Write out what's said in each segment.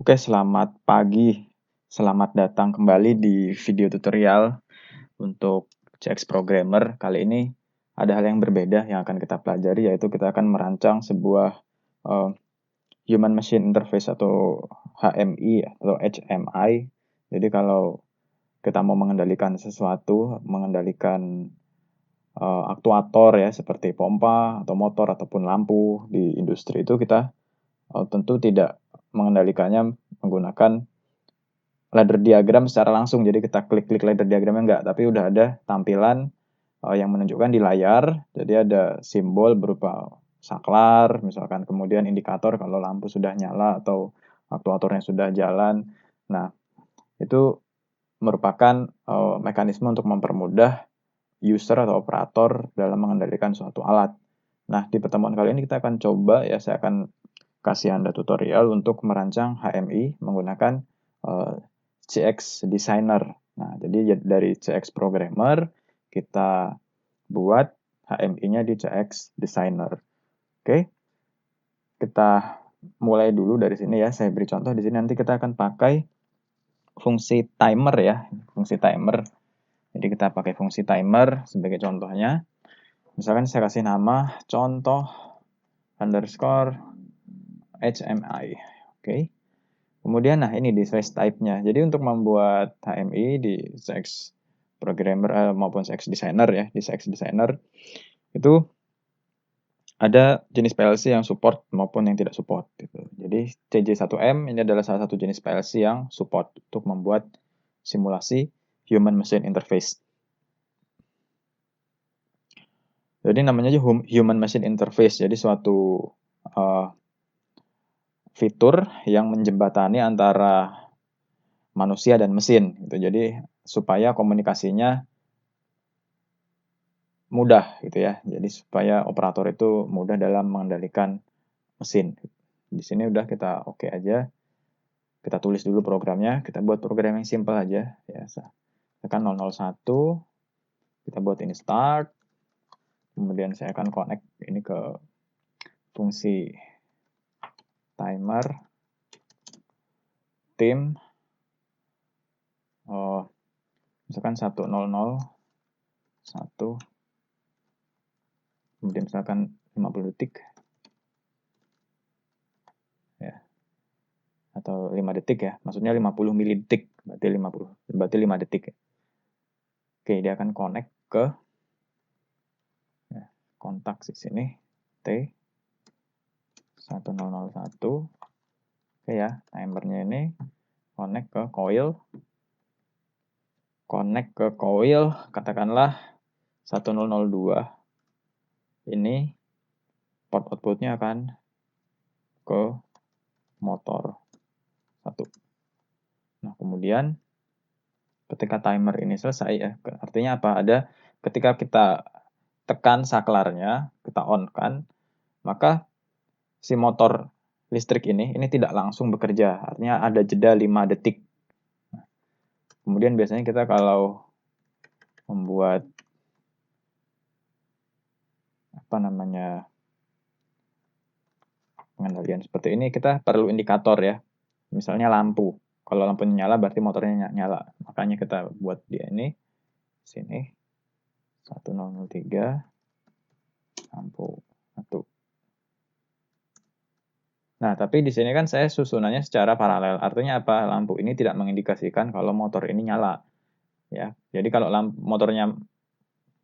Oke, selamat pagi. Selamat datang kembali di video tutorial untuk CX Programmer. Kali ini ada hal yang berbeda yang akan kita pelajari, yaitu kita akan merancang sebuah Human Machine Interface atau HMI atau HMI. Jadi kalau kita mau mengendalikan sesuatu, mengendalikan aktuator ya seperti pompa atau motor ataupun lampu di industri itu kita tentu tidak mengendalikannya menggunakan ladder diagram secara langsung. Jadi kita klik-klik ladder diagramnya enggak, tapi udah ada tampilan yang menunjukkan di layar. Jadi ada simbol berupa saklar, misalkan, kemudian indikator kalau lampu sudah nyala atau aktuatornya sudah jalan. Nah, itu merupakan mekanisme untuk mempermudah user atau operator dalam mengendalikan suatu alat. Nah, di pertemuan kali ini kita akan coba ya, saya akan kasih Anda tutorial untuk merancang HMI menggunakan CX Designer. Nah, jadi dari CX Programmer kita buat HMI-nya di CX Designer. Oke, kita mulai dulu dari sini ya. Saya beri contoh di sini, nanti kita akan pakai fungsi timer ya, fungsi timer. Jadi kita pakai fungsi timer sebagai contohnya. Misalkan saya kasih nama contoh underscore HMI. Oke. Kemudian nah ini di size type-nya. Jadi untuk membuat HMI di CX Programmer maupun CX Designer ya, di CX Designer itu ada jenis PLC yang support maupun yang tidak support gitu. Jadi CJ1M ini adalah salah satu jenis PLC yang support untuk membuat simulasi Human Machine Interface. Jadi namanya aja Human Machine Interface. Jadi suatu fitur yang menjembatani antara manusia dan mesin gitu. Jadi supaya komunikasinya mudah gitu ya. Jadi supaya operator itu mudah dalam mengendalikan mesin. Di sini udah kita oke aja. Kita tulis dulu programnya, kita buat program yang simple aja ya. Tekan 001, kita buat ini start. Kemudian saya akan connect ini ke fungsi timer tim misalkan 100 1, kemudian misalkan 50 detik ya, atau 5 detik ya, maksudnya 50 milidetik, berarti 5 detik ya. Oke, dia akan connect ke ya, kontak di sini T 1001. Oke ya, timernya ini connect ke coil, katakanlah 1002. Ini port outputnya akan ke motor 1. Nah, kemudian ketika timer ini selesai ya, artinya apa? Ketika kita tekan saklarnya, kita on kan, maka si motor listrik ini tidak langsung bekerja. Artinya ada jeda 5 detik. Kemudian biasanya kita kalau membuat pengendalian seperti ini, kita perlu indikator ya. Misalnya lampu. Kalau lampunya nyala berarti motornya nyala. Makanya kita buat dia ini sini 1003 lampu 1. Nah, tapi di sini kan saya susunannya secara paralel. Artinya apa? Lampu ini tidak mengindikasikan kalau motor ini nyala. Ya. Jadi kalau motornya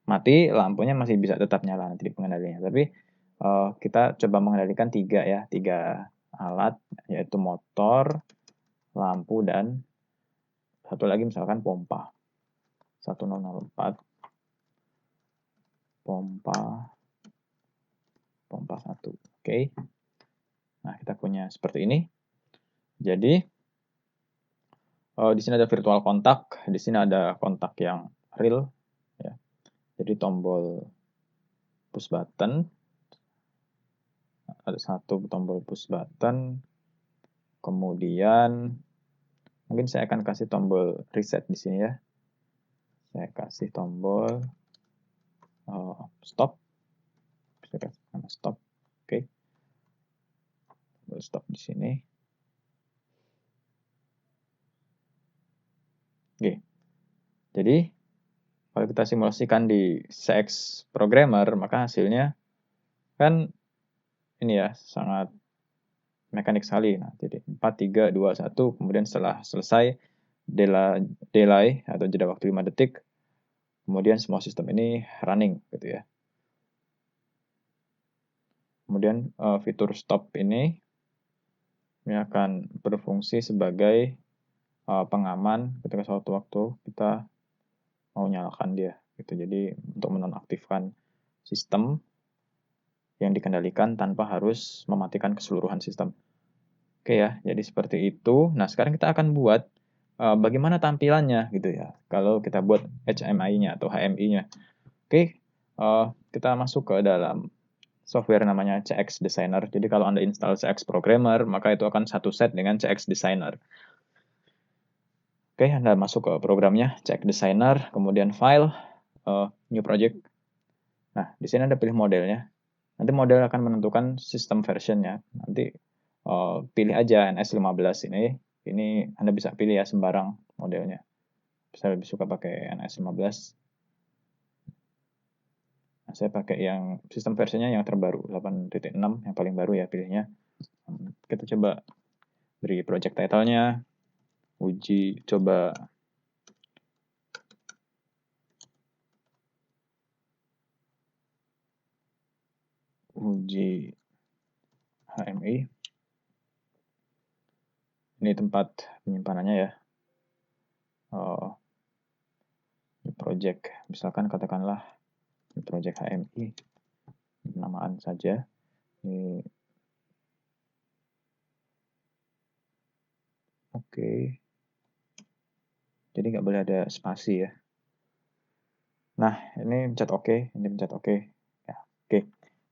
mati, lampunya masih bisa tetap nyala nanti di pengendaliannya. Tapi kita coba mengendalikan 3 ya, 3 alat, yaitu motor, lampu, dan satu lagi misalkan pompa. 1004 pompa 1. Oke. Nah, kita punya seperti ini. Jadi di sini ada virtual kontak, di sini ada kontak yang real ya. Jadi tombol push button, ada satu tombol push button, kemudian mungkin saya akan kasih tombol reset di sini ya. Saya kasih tombol stop. Saya kasih nama stop. Oke. Tombol stop di sini. Oke. Jadi kalau kita simulasikan di CX Programmer, maka hasilnya kan ini ya sangat mekanik sekali. Nah, jadi 4, 3, 2, 1, kemudian setelah selesai delay atau jeda waktu 5 detik, kemudian semua sistem ini running gitu ya. Kemudian fitur stop ini akan berfungsi sebagai pengaman ketika suatu waktu kita mau nyalakan dia gitu. Jadi untuk menonaktifkan sistem yang dikendalikan tanpa harus mematikan keseluruhan sistem. Oke ya, jadi seperti itu. Nah, sekarang kita akan buat bagaimana tampilannya gitu ya. Kalau kita buat HMI-nya atau HMI-nya. Oke, kita masuk ke dalam software namanya CX Designer. Jadi kalau Anda install CX Programmer, maka itu akan satu set dengan CX Designer. Oke, Anda masuk ke programnya, CX Designer, kemudian File, New Project. Nah, di sini Anda pilih modelnya. Nanti model akan menentukan sistem versionnya. Nanti pilih aja NS15 ini. Ini Anda bisa pilih ya sembarang modelnya. Saya lebih suka pakai NS15. Nah, saya pakai yang sistem versinya yang terbaru, 8.6, yang paling baru ya pilihnya. Kita coba beri project title-nya, uji coba uji HMI. Ini tempat penyimpanannya ya. Project, misalkan katakanlah project HMI, penamaan saja. Ini oke. Jadi nggak boleh ada spasi ya. Nah, ini pencet OK, ini pencet OK. Ya, oke.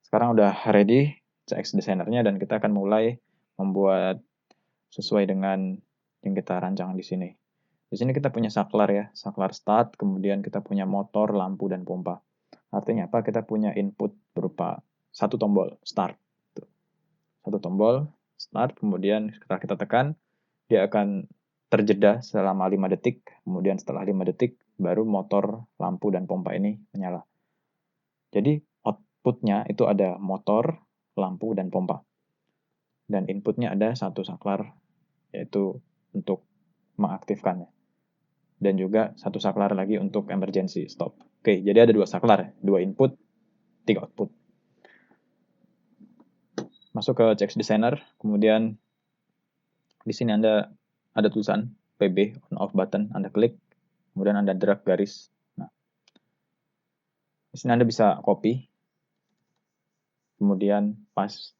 Sekarang udah ready CX Designer-nya dan kita akan mulai membuat sesuai dengan yang kita rancang di sini. Di sini kita punya saklar ya, saklar start, kemudian kita punya motor, lampu, dan pompa. Artinya apa? Kita punya input berupa satu tombol, start. Satu tombol, start, kemudian setelah kita tekan, dia akan terjeda selama 5 detik, kemudian setelah 5 detik, baru motor, lampu, dan pompa ini menyala. Jadi outputnya itu ada motor, lampu, dan pompa. Dan inputnya ada satu saklar, yaitu untuk mengaktifkannya. Dan juga satu saklar lagi untuk emergency stop. Oke, jadi ada dua saklar, dua input, tiga output. Masuk ke CX Designer, kemudian di sini Anda ada tulisan PB, on off button, Anda klik, kemudian Anda drag garis. Nah, di sini Anda bisa copy, kemudian paste,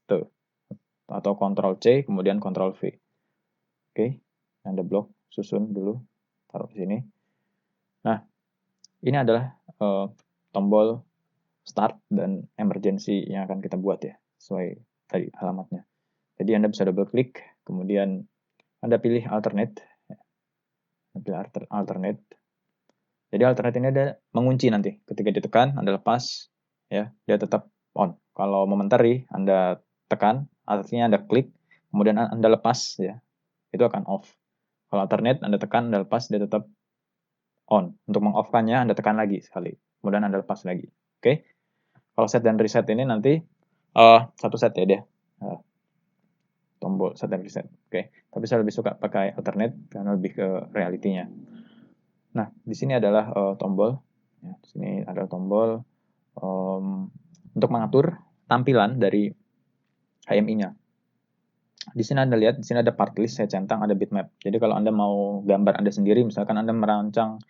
atau Ctrl C, kemudian Ctrl V. Oke, Anda blok, susun dulu, taruh di sini. Nah, ini adalah tombol start dan emergency yang akan kita buat ya, sesuai tadi alamatnya. Jadi Anda bisa double klik, kemudian Anda pilih alternate. Pilih alternate. Jadi alternate ini ada mengunci nanti. Ketika ditekan, Anda lepas, ya, dia tetap on. Kalau momentary, Anda tekan, artinya Anda klik, kemudian Anda lepas, ya, itu akan off. Kalau alternate, Anda tekan, Anda lepas, dia tetap on. Untuk meng-off-kannya, Anda tekan lagi sekali. Kemudian Anda lepas lagi. Oke? Kalau set dan reset ini nanti satu set ya dia. Tombol set dan reset. Oke. Tapi saya lebih suka pakai alternate karena lebih ke realitinya. Nah, di sini adalah tombol. Ya, di sini ada tombol untuk mengatur tampilan dari HMI-nya. Di sini Anda lihat, di sini ada part list, saya centang, ada bitmap. Jadi kalau Anda mau gambar Anda sendiri, misalkan Anda merancang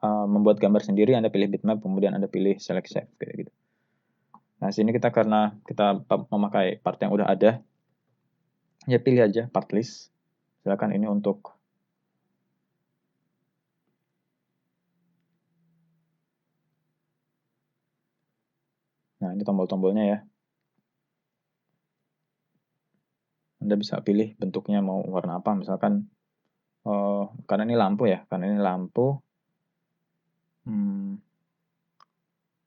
membuat gambar sendiri, Anda pilih bitmap, kemudian Anda pilih select shape, kayak gitu. Nah, sini kita karena kita memakai part yang udah ada, ya pilih aja part list. Silakan ini untuk nah, ini tombol-tombolnya ya. Anda bisa pilih bentuknya mau warna apa, misalkan karena ini lampu ya, karena ini lampu,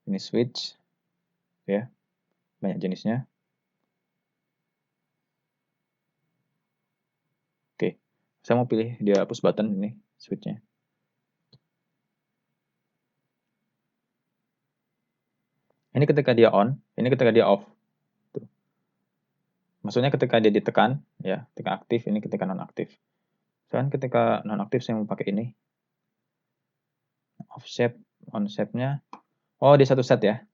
ini switch, ya, banyak jenisnya. Oke, saya mau pilih dia push button ini switchnya. Ini ketika dia on, ini ketika dia off. Tuh. Maksudnya ketika dia ditekan, ya, ketika aktif, ini ketika nonaktif. Misalkan ketika nonaktif saya mau pakai ini, off shape, on shape-nya, oh dia satu set ya.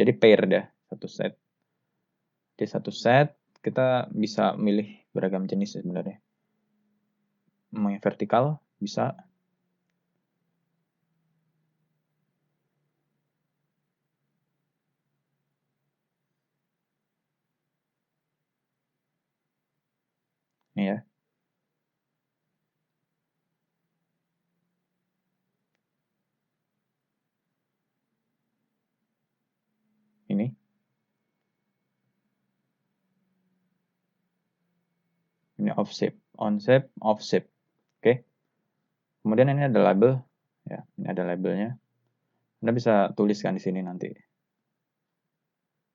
Jadi pair dia, satu set. Di satu set kita bisa milih beragam jenis sebenarnya. Mau yang vertikal bisa. Ini ya. Ini. Ini off shape, on shape, off shape. Oke. Kemudian ini ada label, ya. Ini ada labelnya. Anda bisa tuliskan di sini nanti.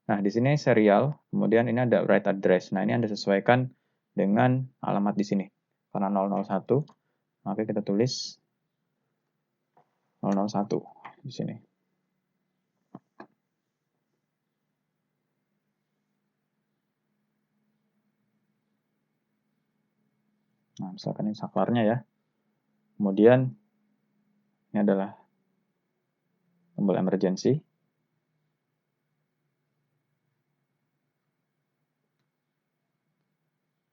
Nah, di sini serial, kemudian ini ada write address. Nah, ini Anda sesuaikan dengan alamat di sini. Karena 001, maka kita tulis 001 di sini. Nah, misalkan ini saklarnya ya. Kemudian ini adalah tombol emergency.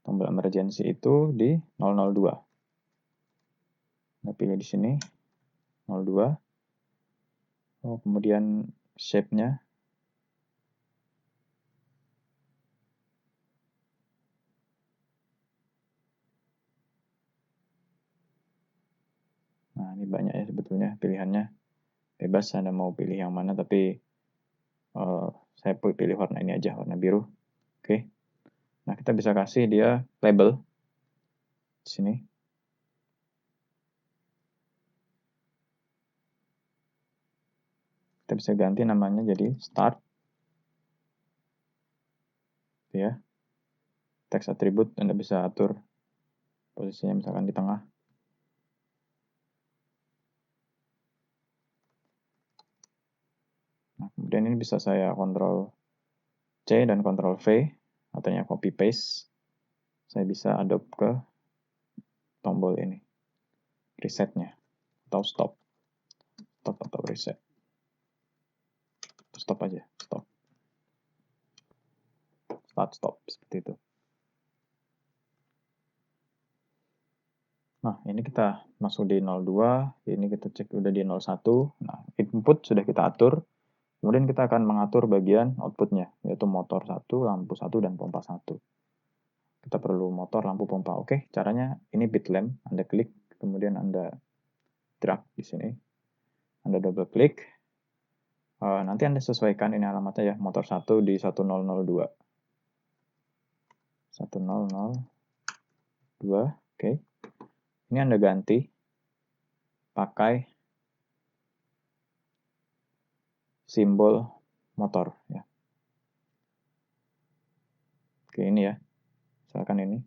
Tombol emergency itu di 002. Kita pilih di sini 02. Oh, kemudian shape-nya nah, ini banyak ya sebetulnya pilihannya. Bebas Anda mau pilih yang mana, tapi saya pilih warna ini aja, warna biru. Oke. Nah, kita bisa kasih dia label di sini. Kita bisa ganti namanya jadi start. Ya. Text attribute Anda bisa atur posisinya misalkan di tengah. Nah, kemudian ini bisa saya Ctrl C dan Ctrl V, artinya copy paste. Saya bisa adopt ke tombol ini, resetnya, atau stop atau reset. Stop aja, stop. Stop, seperti itu. Nah, ini kita masuk di 02, ini kita cek udah di 01. Nah, input sudah kita atur. Kemudian kita akan mengatur bagian outputnya, yaitu motor 1, lampu 1, dan pompa 1. Kita perlu motor, lampu, pompa. Oke, caranya ini bit lamp. Anda klik, kemudian Anda drag di sini. Anda double klik. Nanti Anda sesuaikan ini alamatnya ya, motor 1 di 1002. 1002, oke. Ini Anda ganti pakai simbol motor ya. Oke, ini ya. Misalkan ini.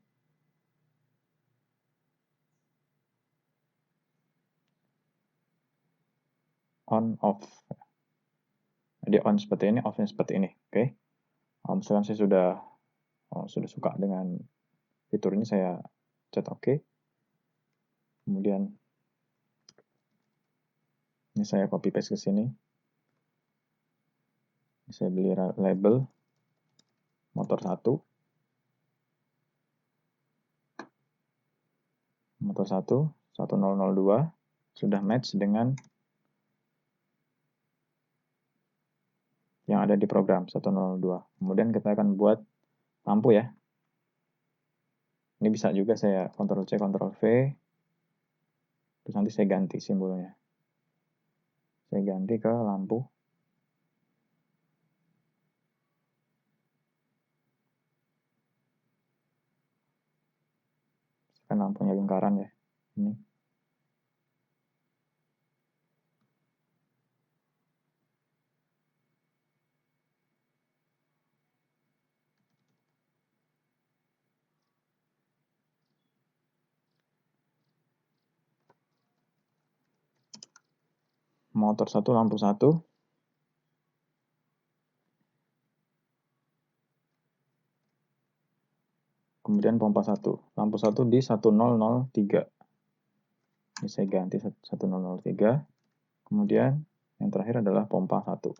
On off. Jadi on seperti ini, off-nya seperti ini. Oke. Misalkan saya sudah suka dengan fitur ini, saya cet oke. Kemudian ini saya copy paste ke sini. Saya beli label motor 1. Motor 1, 1002 sudah match dengan yang ada di program 1002. Kemudian kita akan buat lampu ya. Ini bisa juga saya Ctrl C, Ctrl V. Terus nanti saya ganti simbolnya. Saya ganti ke lampu. Kan lampunya lingkaran ya. Ini. Motor 1, lampu 1. kemudian pompa 1. Lampu 1 di 1003. Ini saya ganti 1003. Kemudian yang terakhir adalah pompa 1.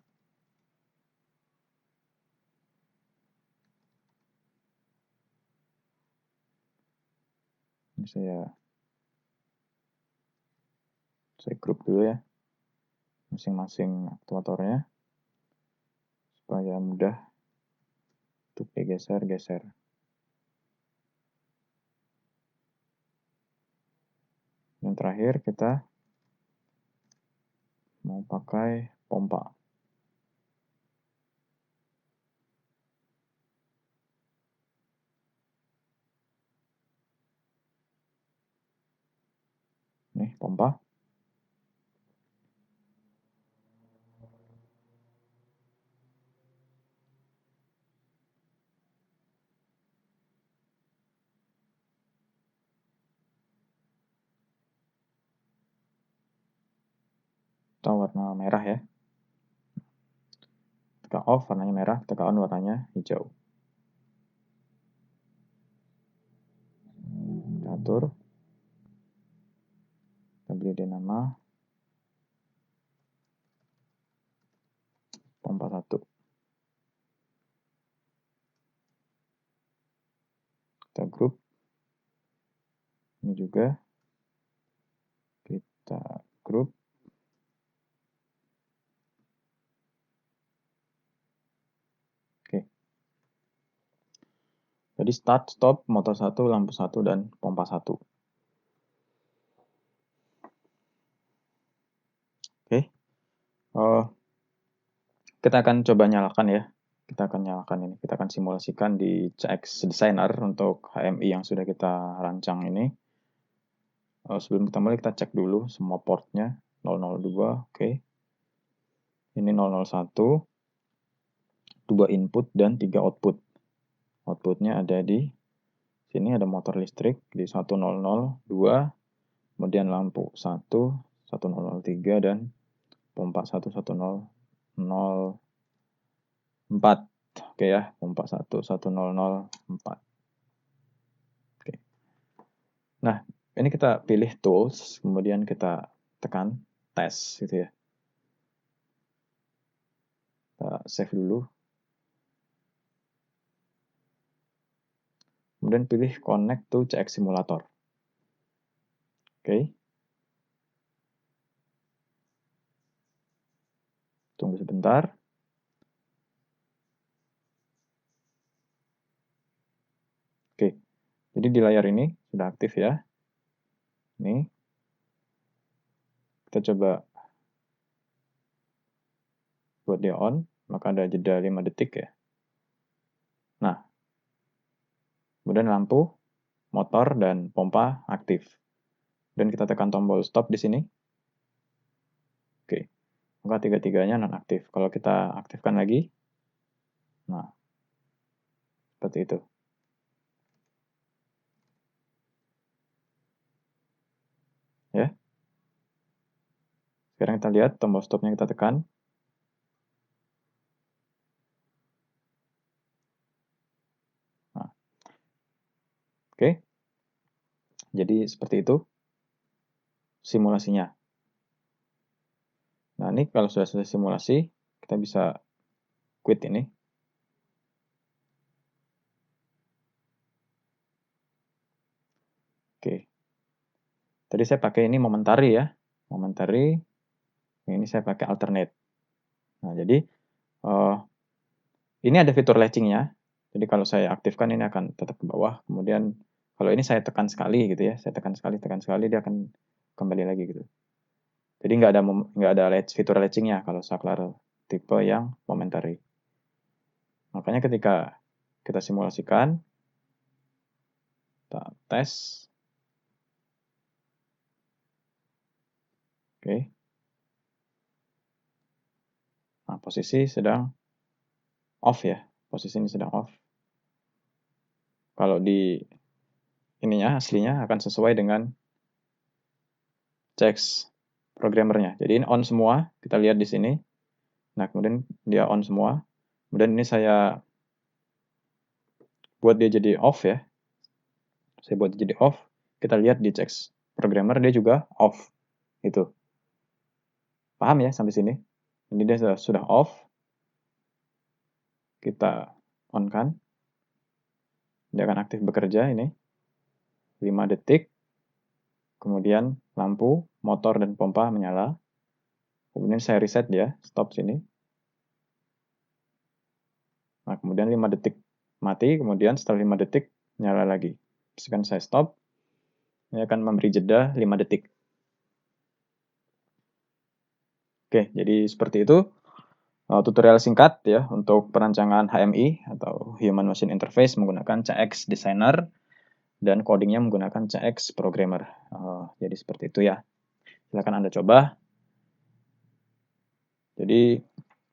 Ini saya grup dulu ya, masing-masing aktuatornya, supaya mudah untuk digeser-geser. Yang terakhir kita mau pakai pompa. Nih, pompa. Atau warna merah ya. Ketika off warnanya merah, ketika on warnanya hijau. Kita atur. Kita beri dia nama pompa 1. Kita grup. Ini juga kita grup. Oke. Jadi start, stop, motor 1, lampu 1, dan pompa 1. Oke. Kita akan coba nyalakan ya. Kita akan nyalakan ini. Kita akan simulasikan di CX Designer untuk HMI yang sudah kita rancang ini. Sebelum kita mulai, kita cek dulu semua portnya. 002, oke. Ini 001, 2 input dan 3 output. Outputnya ada di sini, ada motor listrik di 1002, kemudian lampu 1, 1003, dan pompa 1, 1004. Oke ya, pompa 1, 1004. Oke. Nah, ini kita pilih tools, kemudian kita tekan tes gitu ya. Kita save dulu. Kemudian pilih connect to CX simulator. Oke. Tunggu sebentar. Oke. Jadi di layar ini sudah aktif ya. Ini. Kita coba buat dia on, maka ada jeda 5 detik ya. Nah, kemudian lampu, motor, dan pompa aktif. Dan kita tekan tombol stop di sini. Oke, maka tiga-tiganya nonaktif. Kalau kita aktifkan lagi, nah, seperti itu. Ya. Sekarang kita lihat tombol stopnya kita tekan. Nah. Oke. Jadi seperti itu simulasinya. Nah, ini kalau sudah selesai simulasi, kita bisa quit ini. Oke. Tadi saya pakai ini momentary ya. Momentary. Ini saya pakai alternate. Nah, jadi ini ada fitur latching-nya. Jadi kalau saya aktifkan ini akan tetap ke bawah. Kemudian kalau ini saya tekan sekali gitu ya. Saya tekan sekali, dia akan kembali lagi gitu. Jadi nggak ada fitur latching-nya kalau saklar tipe yang momentary. Makanya ketika kita simulasikan, kita tes. Oke. Nah, posisi sedang off ya. Posisi ini sedang off. Kalau di ininya aslinya akan sesuai dengan CX programmernya. Jadi ini on semua, kita lihat di sini. Nah, kemudian dia on semua. Kemudian ini saya buat dia jadi off ya. Saya buat jadi off. Kita lihat di CX Programmer dia juga off. Itu. Paham ya sampai sini? Ini dia sudah off. Kita on kan. Dia akan aktif bekerja ini. 5 detik. Kemudian lampu, motor, dan pompa menyala. Kemudian saya reset dia, stop sini. Nah, kemudian 5 detik mati, kemudian setelah 5 detik nyala lagi. Misalkan saya stop, ini akan memberi jeda 5 detik. Oke, jadi seperti itu tutorial singkat ya untuk perancangan HMI atau Human Machine Interface menggunakan CX Designer dan codingnya menggunakan CX Programmer. Jadi seperti itu ya. Silakan Anda coba. Jadi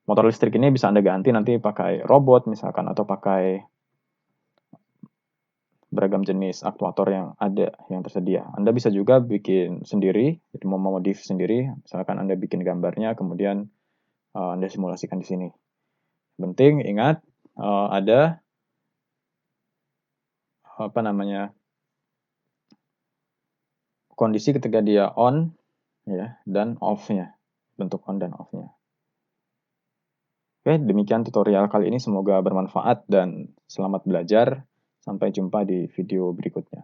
motor listrik ini bisa Anda ganti nanti pakai robot misalkan atau pakai beragam jenis aktuator yang ada, yang tersedia. Anda bisa juga bikin sendiri, jadi mau modif sendiri, misalkan Anda bikin gambarnya, kemudian Anda simulasikan di sini. Penting ingat ada kondisi ketika dia on ya dan off-nya, bentuk on dan off-nya. Oke, demikian tutorial kali ini, semoga bermanfaat dan selamat belajar. Sampai jumpa di video berikutnya.